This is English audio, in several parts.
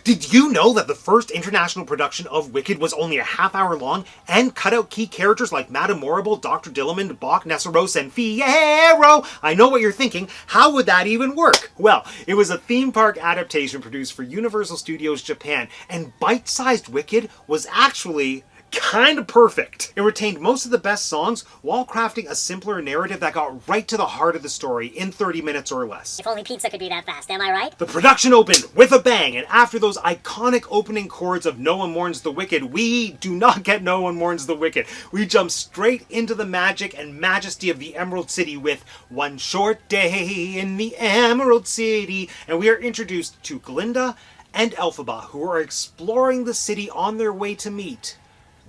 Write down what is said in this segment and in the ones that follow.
Did you know that the first international production of Wicked was only a half-hour long and cut out key characters like Madame Morrible, Dr. Dillamond, Bach, Nessarose, and Fiyero? I know what you're thinking. How would that even work? Well, it was a theme park adaptation produced for Universal Studios Japan, and bite-sized Wicked was actually kind of perfect. It retained most of the best songs while crafting a simpler narrative that got right to the heart of the story in 30 minutes or less. If only pizza could be that fast, am I right? The production opened with a bang, and after those iconic opening chords of No One Mourns the Wicked, we do not get No One Mourns the Wicked. We jump straight into the magic and majesty of the Emerald City with One Short Day in the Emerald City, and we are introduced to Glinda and Elphaba, who are exploring the city on their way to meet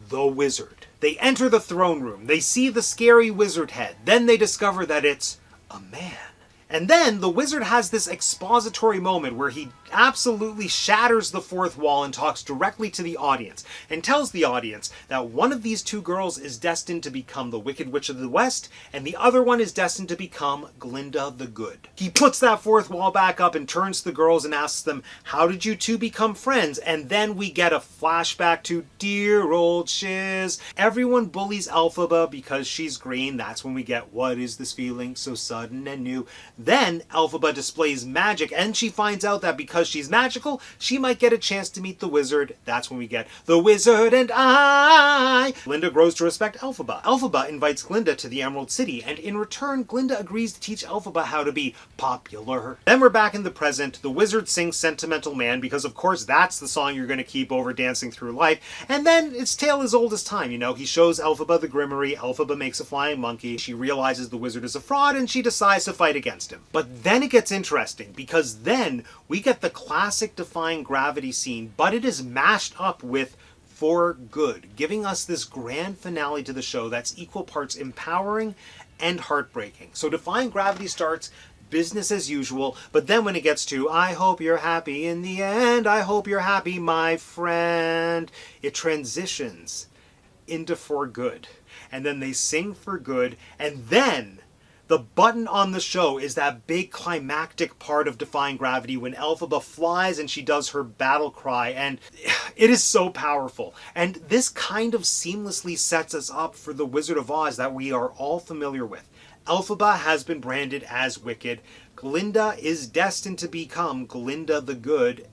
the wizard. They enter the throne room, they see the scary wizard head, then they discover that it's a man. And then the wizard has this expository moment where he absolutely shatters the fourth wall and talks directly to the audience and tells the audience that one of these two girls is destined to become the Wicked Witch of the West and the other one is destined to become Glinda the Good. He puts that fourth wall back up and turns to the girls and asks them, "How did you two become friends?" And then we get a flashback to dear old Shiz. Everyone bullies Elphaba because she's green. That's when we get, "What is this feeling so sudden and new?" Then Elphaba displays magic and she finds out that because she's magical, she might get a chance to meet the wizard. That's when we get The Wizard and I. Glinda grows to respect Elphaba. Elphaba invites Glinda to the Emerald City, and in return, Glinda agrees to teach Elphaba how to be popular. Then we're back in the present. The wizard sings Sentimental Man because, of course, that's the song you're going to keep over Dancing Through Life. And then it's tale as old as time, you know. He shows Elphaba the Grimoire. Elphaba makes a flying monkey. She realizes the wizard is a fraud, and she decides to fight against him. But then it gets interesting, because then we get the classic Defying Gravity scene, but it is mashed up with For Good, giving us this grand finale to the show that's equal parts empowering and heartbreaking. So Defying Gravity starts business as usual, but then when it gets to I hope you're happy in the end, I hope you're happy, my friend, it transitions into For Good. And then they sing For Good, and then the button on the show is that big climactic part of Defying Gravity when Elphaba flies and she does her battle cry, and it is so powerful. And this kind of seamlessly sets us up for the Wizard of Oz that we are all familiar with. Elphaba has been branded as Wicked. Glinda is destined to become Glinda the Good,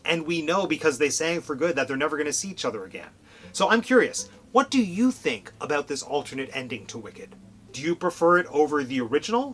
and we know because they sang For Good that they're never going to see each other again. So I'm curious, what do you think about this alternate ending to Wicked? Do you prefer it over the original?